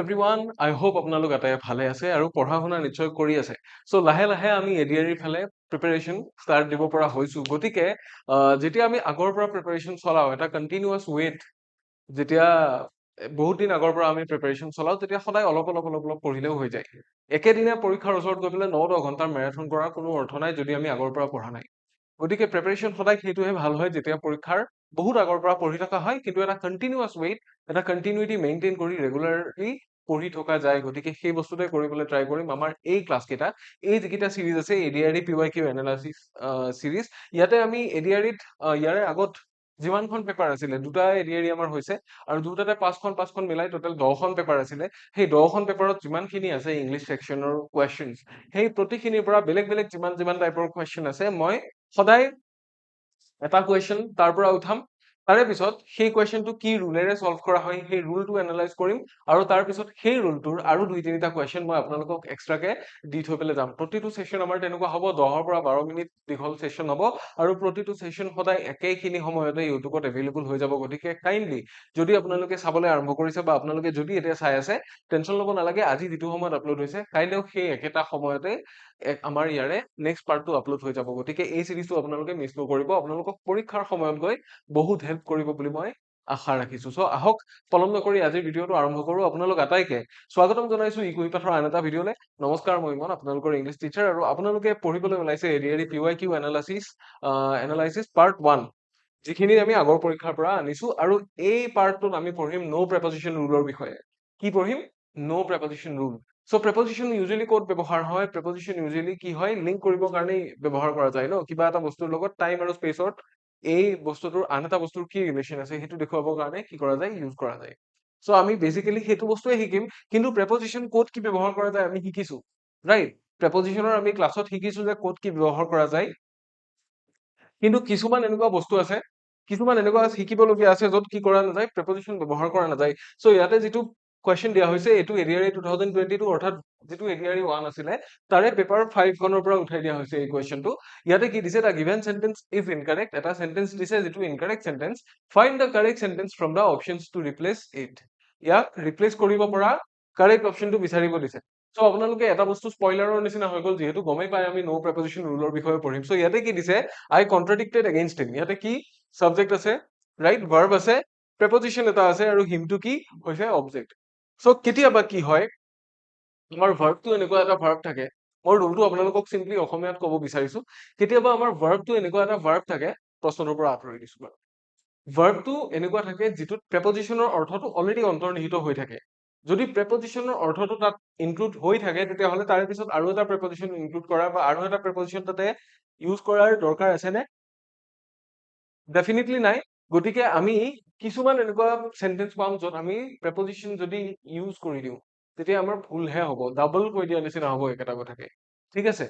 Everyone, আই hope আপোনালোক আটায়ে ভালে আছে আৰু পঢ়া শুনা নিশ্চয় কৰি আছে। চ' লাহে লাহে আমি এডিআৰিৰ ফালে প্ৰিপাৰেশ্যন ষ্টাৰ্ট দিব পৰা হৈছো। গতিকে যেতিয়া আমি আগৰ পৰা প্ৰিপাৰেশ্যন চলাওঁ, এটা কণ্টিনিউৱাছ ৱেত যেতিয়া বহুত দিন আগৰ পৰা আমি প্ৰিপাৰেশ্যন চলাওঁ, তেতিয়া সদায় অলপ অলপ অলপ অলপ পঢ়িলেও হৈ যায়। একেদিনে পৰীক্ষাৰ ওচৰত গৈ পেলাই 9-10 ঘণ্টাৰ মেৰাথন কৰাৰ কোনো অৰ্থ নাই যদি আমি আগৰ পৰা পঢ়া নাই। গতিকে প্ৰিপাৰেশ্যন সদায় সেইটোহে ভাল হয় যেতিয়া পৰীক্ষাৰ বহুত আগৰ পৰা পঢ়ি থকা হয়, কিন্তু এটা কণ্টিনিউৱাছ ৱেত, এটা কণ্টিনিউটি মেইনটেইন কৰি ৰেগুলাৰলি পঢ়ি থকা যায়। গতিকে সেই বস্তুটোৱে কৰিবলৈ ট্ৰাই কৰিম। আমাৰ এই ক্লাছ কেইটা, এই যিকেইটা চিৰিজ আছে এডিআৰই PYQ এনালাইচিছ চিৰিজ, ইয়াতে আমি এডিআৰইত ইয়াৰে আগত যিমানখন পেপাৰ আছিলে, দুটা এডিআৰই আমাৰ হৈছে আৰু দুটাতে পাঁচখন মিলাই টোটেল 10খন পেপাৰ আছিলে। সেই 10খন পেপাৰত যিমানখিনি আছে ইংলিছ ছেকশ্যনৰ কুৱেশ্যনছ, সেই প্ৰতিখিনিৰ পৰা বেলেগ বেলেগ যিমান টাইপৰ কুৱেশ্যন আছে, মই সদায় এটা কুৱেশ্যন তাৰ পৰা উঠাম। তাৰে পিছত সেই কুৱেশ্যনটো কি ৰুলেৰে সলভ কৰা হয় সেই ৰুলটো এনালাইজ কৰিম আৰু তাৰ পিছত সেই ৰুলটোৰ আৰু 2-3টা কুৱেশ্যন মই আপোনালোকক এক্সট্ৰাকে দি থৈ পেলাই যাম। প্ৰতিটো ছেশ্যন আমাৰ তেনেকুৱা হ'ব, 10ৰ পৰা 12 মিনিট দীঘল ছেশ্যন হ'ব আৰু প্ৰতিটো ছেশ্যন সদায় একেখিনি সময়তে ইউটিউবত এভেইলেবল হৈ যাব। গতিকে কাইণ্ডলি যদি আপোনালোকে চাবলৈ আৰম্ভ কৰিছে বা আপোনালোকে যদি এতিয়া চাই আছে, টেনশ্যন ল'ব নালাগে। আজি যিটো সময়ত আপলোড হৈছে, কাইলৈও সেই একেটা সময়তে আমাৰ ইয়াৰে নেক্সট পাৰ্টটো আপলোড হৈ যাব। গতিকে এই চিৰিজটো আপোনালোকে মিছ নকৰিব, আপোনালোকক পৰীক্ষাৰ সময়ত গৈ বহুত হেল্প কৰিব বুলি মই আশা ৰাখিছো। চ' আহক পলম নকৰি আজিৰ ভিডিঅ'টো আৰম্ভ কৰো। আপোনালোক আটাইকে স্বাগতম জনাইছো ইকুইপাথৰ আন এটা ভিডিঅ'লে। নমস্কাৰ, মই ইমন, আপোনালোকৰ ইংলিছ টিচাৰ, আৰু আপোনালোকে পঢ়িবলৈ ওলাইছে এডিআৰই PYQ এনালাইচিছ পাৰ্ট 1, যিখিনি আমি আগৰ পৰীক্ষাৰ পৰা আনিছো। আৰু এই পাৰ্টটোত আমি পঢ়িম ন' প্ৰেপজিশ্যন ৰুলৰ বিষয়ে। কি পঢ়িম? ন' প্ৰেপজিশ্যন ৰুল। চ' প্ৰেপজিশ্যন ইউজুৱেলি ক'ত ব্যৱহাৰ হয়? প্ৰেপজিশ্যন ইউজুৱেলি কি হয়, লিংক কৰিবৰ কাৰণেই ব্যৱহাৰ কৰা যায় ন, কিবা এটা বস্তুৰ লগত টাইম আৰু স্পেচত এই বস্তুটোৰ আন এটা বস্তুৰ কি ৰিলেশ্যন আছে সেইটো দেখুৱাবৰ কাৰণে কি কৰা যায়, ইউজ কৰা যায়। চ' আমি বেচিকেলি সেইটো বস্তুৱে শিকিম, কিন্তু প্ৰেপজিশ্যন ক'ত কি ব্যৱহাৰ কৰা যায় আমি শিকিছো, ৰাইট? প্ৰেপজিশ্যনৰ আমি ক্লাছত শিকিছো যে ক'ত কি ব্যৱহাৰ কৰা যায়, কিন্তু কিছুমান এনেকুৱা বস্তু আছে, কিছুমান এনেকুৱা শিকিবলগীয়া আছে য'ত কি কৰা নাযায়, প্ৰেপজিশ্যন ব্যৱহাৰ কৰা নাযায়। চ' ইয়াতে যিটো কুৱেশ্যন দিয়া হৈছে, এইটো এডিআৰই 2022, অৰ্থাৎ যিটো এডিআৰই 1 আছিলে তাৰে পেপাৰ 5 খনৰ পৰা উঠাই দিয়া হৈছে এই কুৱেশ্যনটো। ইয়াতে কি দিছে, the given sentence is incorrect. এটা সেন্টেন্স দিছে যিটো incorrect sentence, find the correct sentence from the options to replace it. ইয়াক ৰিপ্লেচ কৰিব পৰা কাৰেক্ট অপশনটো বিচাৰিব দিছে। চ' আপোনালোকে এটা বস্তু স্পইলাৰৰ নিচিনা হৈ গ'ল, যিহেতু গমেই পাই আমি ন' প্ৰেপজিশ্যন ৰুলৰ বিষয়ে পঢ়িম। চ' ইয়াতে কি দিছে, আই কন্ট্ৰাডিক্টেড এগেইনষ্ট হিম। ইয়াতে কি সাবজেক্ট আছে, ৰাইট, ভাৰ্ব আছে, প্ৰেপজিশ্যন এটা আছে আৰু হিমটো কি হৈছে অবজেক্ট। চ' কেতিয়াবা কি হয়, আমাৰ ভাৰ্বটো এনেকুৱা এটা ভাৰ্ব থাকে, মই ৰুলটো আপোনালোকক চিম্পলি অসমীয়াত ক'ব বিচাৰিছো। কেতিয়াবা আমাৰ ভাৰ্বটো এনেকুৱা এটা ভাৰ্ব থাকে, প্ৰশ্নটোৰ পৰা আঁতৰি দিছো বাৰু। ভাৰ্বটো এনেকুৱা থাকে যিটোত প্ৰেপজিশ্যনৰ অৰ্থটো অলৰেডি অন্তৰ্নিহিত হৈ থাকে। যদি প্ৰেপজিশ্যনৰ অৰ্থটো তাত ইনক্লুড হৈ থাকে, তেতিয়াহ'লে তাৰে পিছত আৰু এটা প্ৰেপজিশ্যন ইনক্লুড কৰা বা আৰু এটা প্ৰেপজিশ্যন তাতে ইউজ কৰাৰ দৰকাৰ আছে নে? ডেফিনেটলি নাই। গতিকে আমি কিছুমান এনেকুৱা সেন্টেন্স পাম য'ত আমি প্ৰেপজিশ্যন যদি ইউজ কৰি দিওঁ, তেতিয়া আমাৰ ভুলহে হ'ব, ডাবল কৈ দিয়া নিচিনা হ'ব একেটা কথাকে। ঠিক আছে,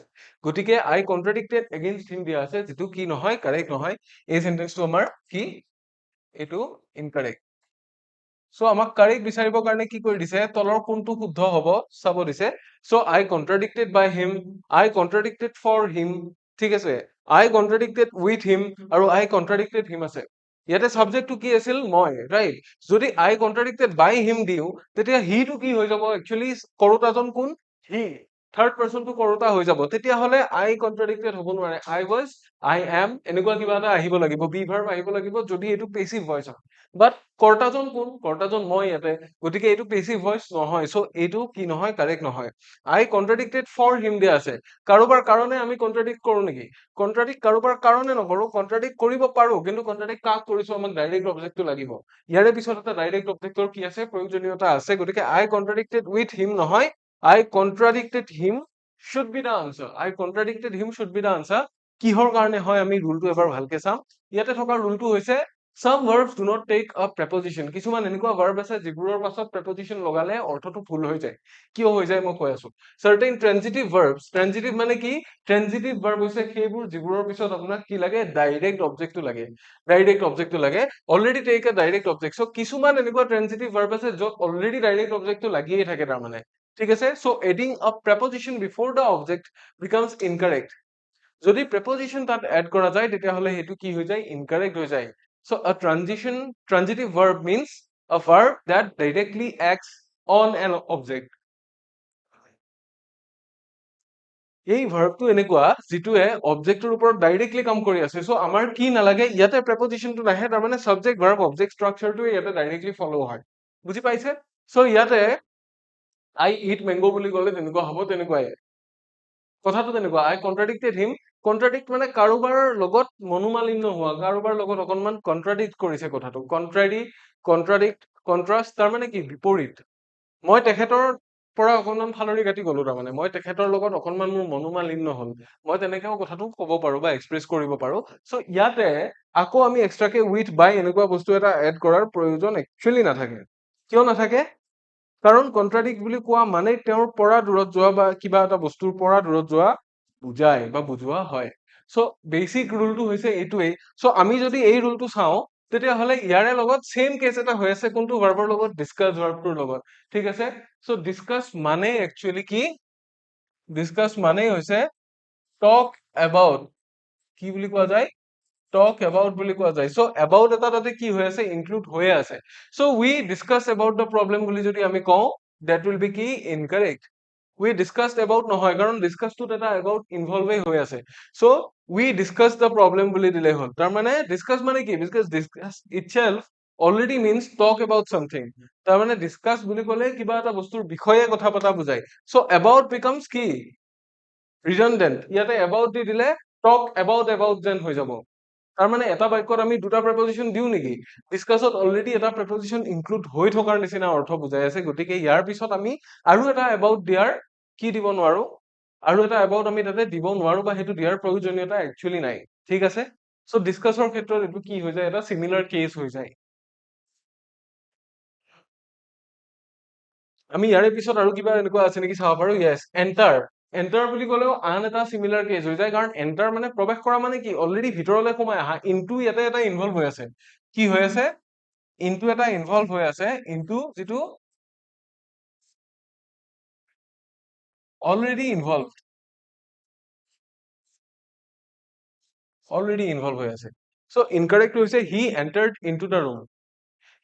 গতিকে আই কন্ট্ৰাডিক্টেড এগেইনষ্ট হিম দিয়া আছে, যিটো কি নহয়, কাৰেক্ট নহয়। এই সেন্টেন্সটো আমাৰ কি, এইটো ইনকাৰেক্ট। চ' আমাক কাৰেক্ট বিচাৰিবৰ কাৰণে কি কৰি দিছে, তলৰ কোনটো শুদ্ধ হ'ব চাব দিছে। চ' আই কন্ট্ৰাডিক্টেড বাই হিম, আই কন্ট্ৰাডিক্টেড ফৰ হিম, ঠিক আছে, আই কন্ট্ৰাডিক্টেড উইথ হিম আৰু আই কন্ট্ৰাডিক্টেড হিম আছে। ইয়াতে সাবজেক্টটো কি আছিল, মই, ৰাইট? যদি আই কন্ট্ৰাডিক্টেড বাই হিম দিওঁ, তেতিয়া হিটো কি হৈ যাব, একচুৱেলি কৰোতাজন কোন, হি, থাৰ্ড পাৰ্চনটো কৰোতা হৈ যাব। তেতিয়াহ'লে আই কন্ট্ৰাডিক্টেড হ'ব নোৱাৰে, আই ৱাজ, আই এম, এনেকুৱা কিবা এটা আহিব লাগিব, বি ভাৰ্ব আহিব লাগিব, যদি এইটো পেচিভ ভইচ হয়। বাট কৰ্তাজন কোন, কৰ্তাজন মই ইয়াতে, গতিকে এইটো পেচিভ ভইচ নহয়। চ' এইটো কি নহয়, কাৰেক্ট নহয়। আই কন্ট্ৰাডিক্টেড ফৰ হিম দিয়া আছে, কাৰোবাৰ কাৰণে আমি কন্ট্ৰাডিক্ট কৰো নেকি? কন্ট্ৰাডিক্ট কাৰোবাৰ কাৰণে নকৰো, কন্ট্ৰাডিক্ট কৰিব পাৰো, কিন্তু কন্ট্ৰাডিক্ট কাক কৰিছো, আমাক ডাইৰেক্ট অবজেক্টটো লাগিব। ইয়াৰে পিছত এটা ডাইৰেক্ট অবজেক্টৰ কি আছে, প্ৰয়োজনীয়তা আছে। গতিকে আই কন্ট্ৰাডিক্টেড উইথ হিম নহয়, আই কন্ট্ৰাডিক্টেড হিম should be the answer. I contradicted him should be the answer. কিহৰ কাৰণে হয় আমি ৰুলটো এবাৰ ভালকে চাম। ইয়াতে থকা ৰুলটো হৈছে some verbs do not take a preposition. কিছুমান এনেকুৱা ভাৰ্ব আছে যিবোৰৰ পাছত প্ৰেপজিশ্যন লগালে অৰ্থটো ভুল হৈ যায়। কিয় হৈ যায় মই কৈ আছো। certain transitive verbs, transitive মানে কি, transitive verb হৈছে সেইবোৰ যিবোৰৰ পিছত আপোনাক কি লাগে, ডাইৰেক্ট অবজেক্টটো লাগে, ডাইৰেক্ট অবজেক্টটো লাগে, already take a direct object. So' কিছুমান এনেকুৱা ট্ৰেনজিটিভ ভাৰ্ব আছে য'ত অলৰেডি ডাইৰেক্ট অবজেক্টটো লাগিয়ে থাকে তাৰমানে, ঠিক আছে। চ' এডিং আ preposition before the object becomes incorrect. যদি preposition তাত এড কৰা যায়, তেতিয়াহ'লে সেইটো কি হৈ যায়, ইনকাৰেক্ট হৈ যায়। So a transitive verb means a verb that directly acts on an object. এই ভাৰ্বটো এনেকুৱা যিটোৱে অবজেক্টৰ ওপৰত ডাইৰেক্টলি কাম কৰি আছে। চ' আমাৰ কি নালাগে, ইয়াতে প্ৰেপজিচনটো নাহে, তাৰমানে চাবজেক্ট ভাৰ্ব অবজেক্ট ষ্ট্ৰাকচাৰটোৱে ইয়াতে ডাইৰেক্টলি ফলো হয়। বুজি পাইছে? চ' ইয়াতে আই ইট মেংগো বুলি ক'লে তেনেকুৱা হ'ব, তেনেকুৱাই কথাটো তেনেকুৱা। আই কন্ট্ৰাডিক্টেড হিম, কন্ট্ৰাডিক্ট মানে কাৰোবাৰ লগত মনোমালিন্য হোৱা, কাৰোবাৰ লগত অকনমান কন্ট্ৰাডিক্ট কৰিছে কথাটো। কন্ট্ৰাডিক্ট, কন্ট্ৰাষ্ট, তাৰমানে কি বিপৰীত। মই তেখেতৰ পৰা অকনমান ফালৰি কাটি গলো, তাৰমানে মই তেখেতৰ লগত অকনমান মোৰ মনোমালিন্য হল, মই তেনেকেও কথাটো ক'ব পাৰো বা এক্সপ্ৰেছ কৰিব পাৰো। চ' ইয়াতে আকৌ আমি এক্সট্ৰাকে উইথ বাই এনেকুৱা বস্তু এটা এড কৰাৰ প্ৰয়োজন একচুৱেলি নাথাকে। কিয় নাথাকে? কাৰণ কন্ট্ৰাডিক্ট বুলি কোৱা মানে তেওঁৰ পৰা দূৰত যোৱা বা কিবা এটা বস্তুৰ পৰা দূৰত যোৱা বুজায় বা বুজোৱা হয়। চ' বেচিক ৰুলটো হৈছে এইটোৱেই। চ' আমি যদি এই ৰুলটো চাওঁ, তেতিয়াহ'লে ইয়াৰে লগত ছেম কেছ এটা হৈ আছে কোনটো ভাৰ্বৰ লগত? ডিছকাছ ভাৰ্বটোৰ লগত। ঠিক আছে? চ' ডিছকাছ মানে একচুৱেলি কি? ডিছকাছ মানে হৈছে টক এবাউট, কি বুলি কোৱা যায়? টক এবাউট বুলি কোৱা যায়। চ' এবাউট এটা তাতে কি হৈ আছে? ইনক্লুড হৈয়ে আছে। So' we discuss about the problem বুলি যদি আমি কওঁ, দেট উইল বি কি? ইনকাৰেক্ট। উই ডিছকাছড এবাউট নহয়, কাৰণ ডিছকাছটোত এটা এবাউট ইনভলভে হৈ আছে। So' we discuss the problem বুলি দিলেই হ'ল। তাৰমানে ডিছকাছ মানে কি? Because discuss itself already means talk about something. তাৰমানে ডিছকাছ বুলি ক'লে কিবা এটা বস্তুৰ বিষয়ে কথা পতা বুজায়। চ' এবাউট বিকামছ কি? ৰিডানডেণ্ট। ইয়াতে এবাউট দি দিলে টক এবাউট যেন হৈ যাব। তাৰমানে এটা বাক্যত আমি দুটা প্ৰেপজিচন দিও নেকি? ডিছকাছত অলৰেডি এটা প্ৰেপজিচন ইনক্লুড হৈ থকাৰ নিচিনা অৰ্থ বুজাই আছে। গতিকে ইয়াৰ পিছত আমি আৰু এটা এবাউট দিয়াৰ কি দিব নোৱাৰো? আৰু এটা এবাউট আমি তাতে দিব নোৱাৰো বা সেইটো দিয়াৰ প্ৰয়োজনীয়তা একচুৱেলি নাই। ঠিক আছে? চ' ডিছকাছৰ ক্ষেত্ৰত এইটো কি হৈ যায়? এটা চিমিলাৰ কেছ হৈ যায়। আমি ইয়াৰে পিছত আৰু কিবা এনেকুৱা আছে নেকি চাব পাৰো। য়েছ, এণ্টাৰ। এণ্টাৰ বুলি ক'লেও আন এটা চিমিলাৰ কেছ হৈ যায়, কাৰণ এণ্টাৰ মানে প্ৰৱেশ কৰা মানে কি? অলৰেডি ভিতৰলৈ সোমাই আহা। ইনটু ইয়াতে এটা ইনভলভ হৈ আছে। কি হৈ আছে? ইনটু এটা ইনভলভ হৈ আছে, ইনটু যিটো অলৰেডি ইনভলভ, অলৰেডি ইনভলভ হৈ আছে। চ' ইনকাৰেক্ট হৈছে he entered into the room.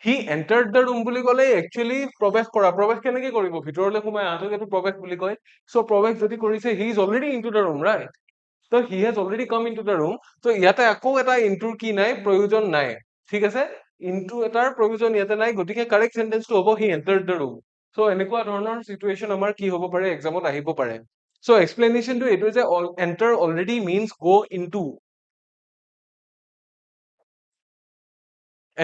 He entered the room বুলি ক'লে একচুৱেলি প্ৰৱেশ কৰা। প্ৰৱেশ কেনেকে কৰিব? ভিতৰলৈ সোমাই আহাটোক এইটো প্ৰৱেশ বুলি কয়। চ' প্ৰৱেশ যদি কৰিছে, he is already into the room, right? To' he has already কাম ইনটু দ্য ৰুম। ত' ইয়াতে আকৌ এটা ইনটুৰ কি নাই? প্ৰয়োজন নাই। ঠিক আছে? ইনটু এটাৰ প্ৰয়োজন ইয়াতে নাই, গতিকে কাৰেক্ট চেন্টেন্সটো হ'ব হি এণ্টাৰ্ড দ্য ৰুম। চ' এনেকুৱা ধৰণৰ চিটুৱেশ্যন আমাৰ কি হ'ব পাৰে? এক্সামত আহিব পাৰে। চ' এক্সপ্লেনেশ্যনটো এইটো যে এণ্টাৰ অলৰেডি মিনছ গ ইনটু।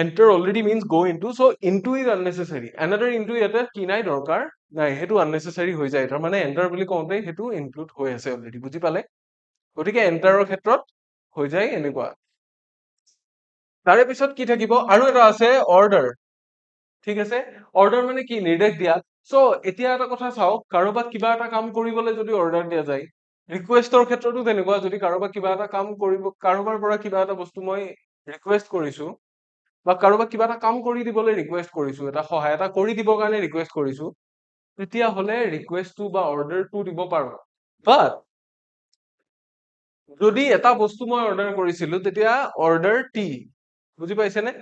এণ্টাৰ অলৰেডি মিনছ গ into. So' into is unnecessary. Another into ইয়াতে কি নাই? দৰকাৰ নাই, সেইটো আননেচেচাৰী হৈ যায়। তাৰমানে এণ্টাৰ বুলি কওঁতে সেইটো ইনক্লুড হৈ আছে অলৰেডি। বুজি পালে? গতিকে এণ্টাৰৰ ক্ষেত্ৰত হৈ যায় এনেকুৱা। তাৰে পিছত কি থাকিব? আৰু এটা আছে অৰ্ডাৰ। ঠিক আছে? অৰ্ডাৰ মানে কি? নিৰ্দেশ দিয়া। চ' এতিয়া এটা কথা চাওক, কাৰোবাক কিবা এটা কাম কৰিবলৈ যদি অৰ্ডাৰ দিয়া যায়, ৰিকুৱেষ্টৰ ক্ষেত্ৰতো তেনেকুৱা। যদি কাৰোবাক কিবা এটা কাম কৰিব, কাৰোবাৰ পৰা কিবা এটা বস্তু মই ৰিকুৱেষ্ট কৰিছো, বা কাৰোবাক কিবা এটা কাম কৰি দিবলৈ ৰিকুৱেষ্ট কৰিছো, এটা সহায় এটা কৰি দিবৰ কাৰণে ৰিকুৱেষ্ট কৰিছো, তেতিয়াহ'লে ৰিকুৱেষ্টটো বা অৰ্ডাৰটো দিব পাৰো। বাট যদি এটা বস্তু মই অৰ্ডাৰ কৰিছিলো, তেতিয়া অৰ্ডাৰ টি, বুজি পাইছেনে?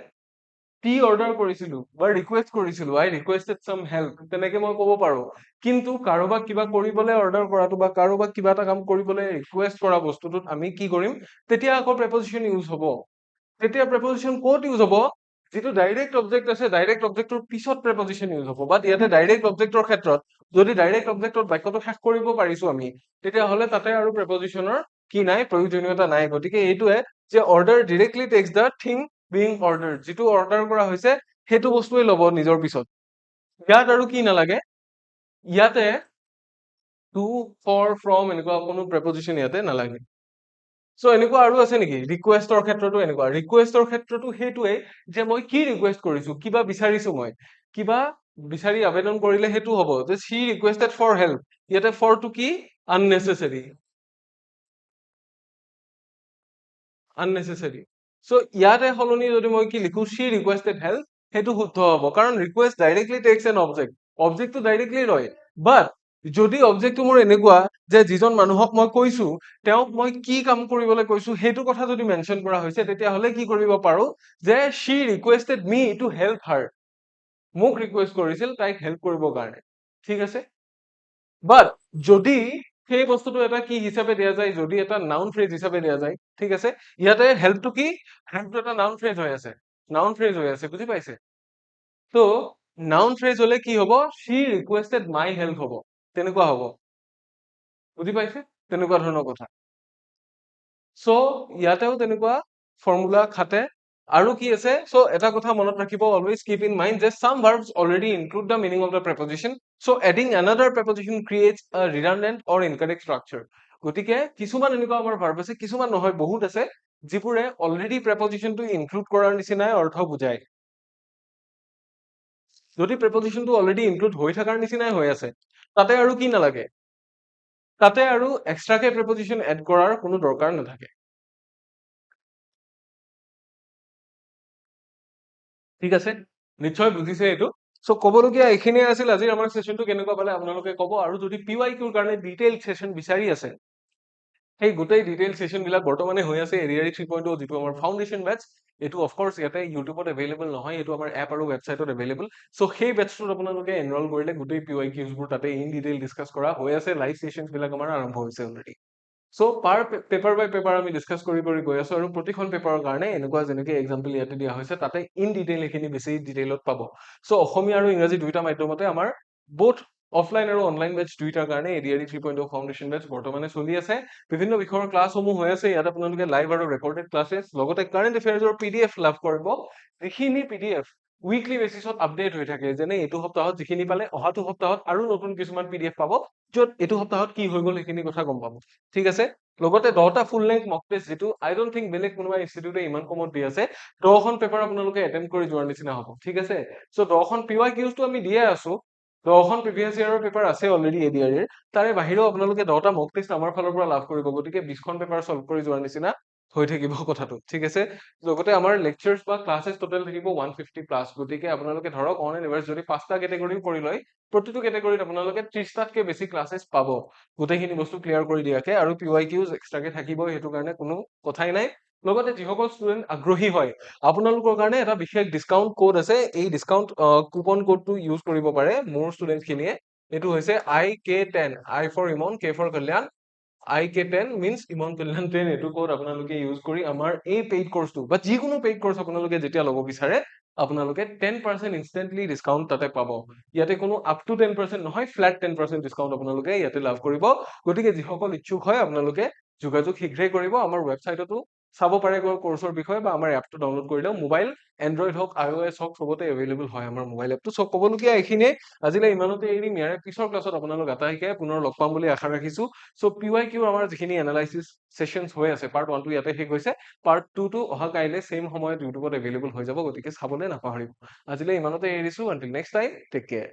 টি অৰ্ডাৰ কৰিছিলো বা ৰিকুৱেষ্ট কৰিছিলো, আই ৰিকুৱেষ্টেড সাম হেল্প, তেনেকে মই ক'ব পাৰো। কিন্তু কাৰোবাক কিবা কৰিবলৈ অৰ্ডাৰ কৰাটো বা কাৰোবাক কিবা এটা কাম কৰিবলৈ ৰিকুৱেষ্ট কৰা বস্তুটোত আমি কি কৰিম? তেতিয়া আকৌ প্ৰেপজিচন ইউজ হ'ব। তেতিয়া প্ৰেপজিচন ক'ত ইউজ হ'ব? যিটো ডাইৰেক্ট অবজেক্ট আছে, ডাইৰেক্ট অবজেক্টৰ পিছত প্ৰেপজিচন ইউজ হ'ব। বাট ইয়াতে ডাইৰেক্ট অবজেক্টৰ ক্ষেত্ৰত যদি ডাইৰেক্ট অবজেক্টত বাক্যটো শেষ কৰিব পাৰিছো আমি, তেতিয়াহ'লে তাতে আৰু প্ৰেপজিচনৰ কি নাই? প্ৰয়োজনীয়তা নাই। গতিকে এইটোৱে যে order directly tax the thing being order. যিটো অৰ্ডাৰ কৰা হৈছে সেইটো বস্তুৱে ল'ব নিজৰ পিছত। ইয়াত আৰু কি নালাগে? ইয়াতে টু, ফৰ, ফ্ৰম এনেকুৱা কোনো প্ৰেপজিচন ইয়াতে নালাগে। চ' এনেকুৱা আৰু আছে নেকি? ৰিকুৱেষ্টৰ ক্ষেত্ৰতো এনেকুৱা। ৰিকুৱেষ্টৰ ক্ষেত্ৰতো সেইটোৱে যে মই কি ৰিকুৱেষ্ট কৰিছো, কিবা বিচাৰিছো, মই কিবা বিচাৰি আবেদন কৰিলে সেইটো হ'ব যে she requested for help। ইয়াতে ফৰটো কি? আননেচেচাৰী। আননেচেচাৰী। চ' ইয়াতে সলনি যদি মই কি লিখো? she requested help, সেইটো শুদ্ধ হ'ব। কাৰণ request directly takes an object. অবজেক্টটো ডাইৰেক্টলি লয়। বাট যদি অবজেক্টটো মোৰ এনেকুৱা যে যিজন মানুহক মই কৈছো, তেওঁক মই কি কাম কৰিবলৈ কৈছো, সেইটো কথা যদি মেনশ্যন কৰা হৈছে, তেতিয়াহ'লে কি কৰিব পাৰো? যে she requested me to help her। মোক ৰিকুৱেষ্ট কৰিছিল তাইক হেল্প কৰিবৰ কাৰণে, ঠিক আছে। বাট যদি সেই বস্তুটো এটা কি হিচাপে দিয়া যায়, যদি এটা নাউন ফ্ৰেজ হিচাপে দিয়া যায়, ঠিক আছে, ইয়াতে হেল্পটো কি, হেল্পটো এটা নাউন ফ্ৰেজ হৈ আছে, নাউন ফ্ৰেজ হৈ আছে, বুজি পাইছে? তো নাউন ফ্ৰেজ হলে কি হব, she requested my help হব, তেনেকুৱা হব, বুজি পাইছে? তেনেকুৱা ধৰণৰ কথা। সো ইয়াতেও তেনেকুৱা ফৰ্মুলা খাটে। আৰু কি আছে, সো এটা কথা মনত ৰাখিব, অলৱেজ কিপ ইন মাইণ্ড যে some verbs already include the meaning of the preposition, so adding another preposition creates a redundant or incorrect structure. গতিকে কিছুমান এনেকুৱা আমাৰ ভাৰ্ব আছে, কিছুমান নহয়, বহুত আছে যিবোৰে অলৰেডি প্ৰেপজিশনটো ইনক্লুড কৰাৰ নিচিনাই অৰ্থ বুজায়। যদি প্ৰেপজিশনটো অলৰেডি ইনক্লুড হৈ থকাৰ নিচিনাই হৈ আছে, তাতে আৰু কি নালাগে, তাতে আৰু এক্সট্ৰাকে প্ৰেপজিশন এড কৰাৰ কোনো দৰকাৰ নাথাকে, ঠিক আছে? নিশ্চয় বুজিছে এইটো। সো ক'বলগীয়া এইখিনিয়ে আছিল আজিৰ আমাৰ সেশনটো, কেনেকুৱা পালে আপোনালোকে ক'ব। আৰু যদি PYQৰ কাৰণে ডিটেইল সেশন বিচাৰি আছে, সেই গোটেই ডিটেইল সেশন বিলাক বৰ্তমানে হৈ আছে এডিআৰই 3.0, যিটো আমাৰ ফাউণ্ডেশ্যন বেটচ। এইটো অফক'ৰ্ছ ইয়াতে ইউটিউবত এভেইলেবল নহয়, এইটো আমাৰ এপ আৰু ৱেবছাইটত এভেইলেবল। সো সেই বেটচটোত আপোনালোকে এনৰল কৰিলে গোটেই PYQবোৰ তাতে ইন ডিটেইল ডিছকাছ কৰা হৈ আছে, লাইভ সেশনছ বিলাক আমাৰ আৰম্ভ হৈছে অলৰেডি। সো পাৰ পেপাৰ বাই পেপাৰ আমি ডিছকাছ কৰি গৈ আছো, আৰু প্ৰতিখন পেপাৰৰ কাৰণে এনেকুৱা যেনেকে এক্সাম্পল ইয়াতে দিয়া হৈছে, তাতে ইন ডিটেইল এইখিনি বেছি ডিটেইলত পাব। সো অসমীয়া আৰু ইংৰাজী দুইটা মাধ্যমতে আমাৰ বোথ অফলাইন আৰু অনলাইন বেটচ দুইটাৰ কাৰণে এডিআৰই 3.0 ফাউণ্ডেশ্যন বেটচ বৰ্তমানে চলি আছে। বিভিন্ন বিষয়ৰ ক্লাছসমূহ হৈ আছে, ইয়াত আপোনালোকে লাইভ আৰু ৰেকৰ্ডেড ক্লাছেছ, লগতে কাৰেণ্ট এফেয়াৰ্ছৰ PDF লাভ কৰিব, যিখিনি PDF উইকলি বেচিছত আপডেট হৈ থাকে। যেনে এইটো সপ্তাহত যিখিনি পালে, অহাটো সপ্তাহত আৰু নতুন কিছুমান PDF পাব, য'ত এইটো সপ্তাহত কি হৈ গ'ল সেইখিনি কথা গম পাব, ঠিক আছে। লগতে 10টা ফুল লেংথ মক টেষ্ট, যিটো আই ডোন্ট থিংক বেলেগ কোনোবা ইনষ্টিটিউটে ইমান কমত দি আছে, 10খন পেপাৰ আপোনালোকে এটেম্প কৰি যোৱাৰ নিচিনা হ'ব, ঠিক আছে। সো 10খন PYQটো আমি দিয়ে আছো, 10খন প্ৰিভিয়াছ ইয়াৰৰ পেপাৰ আছে অলৰেডি এডিআৰইৰ, তাৰে বাহিৰেও আপোনালোকে 10টা মক টেষ্ট আমাৰ ফালৰ পৰা লাভ কৰিব, গতিকে 20খন পেপাৰ সলভ কৰি যোৱাৰ নিচিনা হৈ থাকিব কথাটো, ঠিক আছে। লগতে আমাৰ লেকচাৰ্ছ বা ক্লাছেছ টোটেল থাকিব 150 প্লাছ, গতিকে আপোনালোকে ধৰক অন এন এভাৰেজ যদি 5টা কেটেগৰী কৰি লয়, প্ৰতিটো কেটেগৰীত আপোনালোকে 30টাতকৈ বেছি ক্লাছেছ পাব, গোটেইখিনি বস্তু ক্লিয়াৰ কৰি দিয়াকে। আৰু PYQs এক্সট্ৰাকে থাকিব, সেইটো কাৰণে কোনো কথাই নাই। লগতে যিসকল ষ্টুডেণ্ট আগ্ৰহী হয়, আপোনালোকৰ কাৰণে এটা বিশেষ ডিছকাউণ্ট কোড আছে, এই ডিছকাউণ্ট কুপন কোডটো ইউজ কৰিব পাৰে মোৰ ষ্টুডেণ্টখিনিয়ে। এইটো হৈছে IK10, I for Iman, K for Kalyan, IK10 means Yaman Kalyan 10। এইটো কোড আপোনালোকে ইউজ কৰি আমাৰ এই পেইড কোৰ্চটো বা যিকোনো পেইড কোৰ্চ আপোনালোকে যেতিয়া ল'ব বিচাৰে, আপোনালোকে 10% ইনষ্টেণ্টলি ডিছকাউণ্ট তাতে পাব। ইয়াতে কোনো আপ টু 10% নহয়, ফ্লেট 10% ডিছকাউণ্ট আপোনালোকে ইয়াতে লাভ কৰিব। গতিকে যিসকল ইচ্ছুক হয়, আপোনালোকে যোগাযোগ শীঘ্ৰেই কৰিব। আমাৰ ৱেবছাইটতো চাব পাৰে কোৰ্চৰ বিষয়ে, বা আমাৰ এপটো ডাউনলোড কৰিলেও মোবাইল এণ্ড্ৰইড হওক iOS হওক চবতে এভেইলেবল হয় আমাৰ মোবাইল এপটো। চব ক'বলগীয়া এইখিনিয়ে, আজিলৈ ইমানতে এৰিম। ইয়াৰে পিছৰ ক্লাছত আপোনালোক আটাইকে পুনৰ লগ পাম বুলি আশা ৰাখিছো। সো PYQৰ আমাৰ যিখিনি এনালাইচিছ সেশনছ হৈ আছে, পাৰ্ট 1টো ইয়াতে শেষ হৈছে, পাৰ্ট 2টো অহা কাইলৈ ছেইম সময়ত ইউটিউবত এভেইলেবল হৈ যাব, গতিকে চাবলৈ নাপাহৰিব। আজিলৈ ইমানতে এৰিছো, until next time, take care.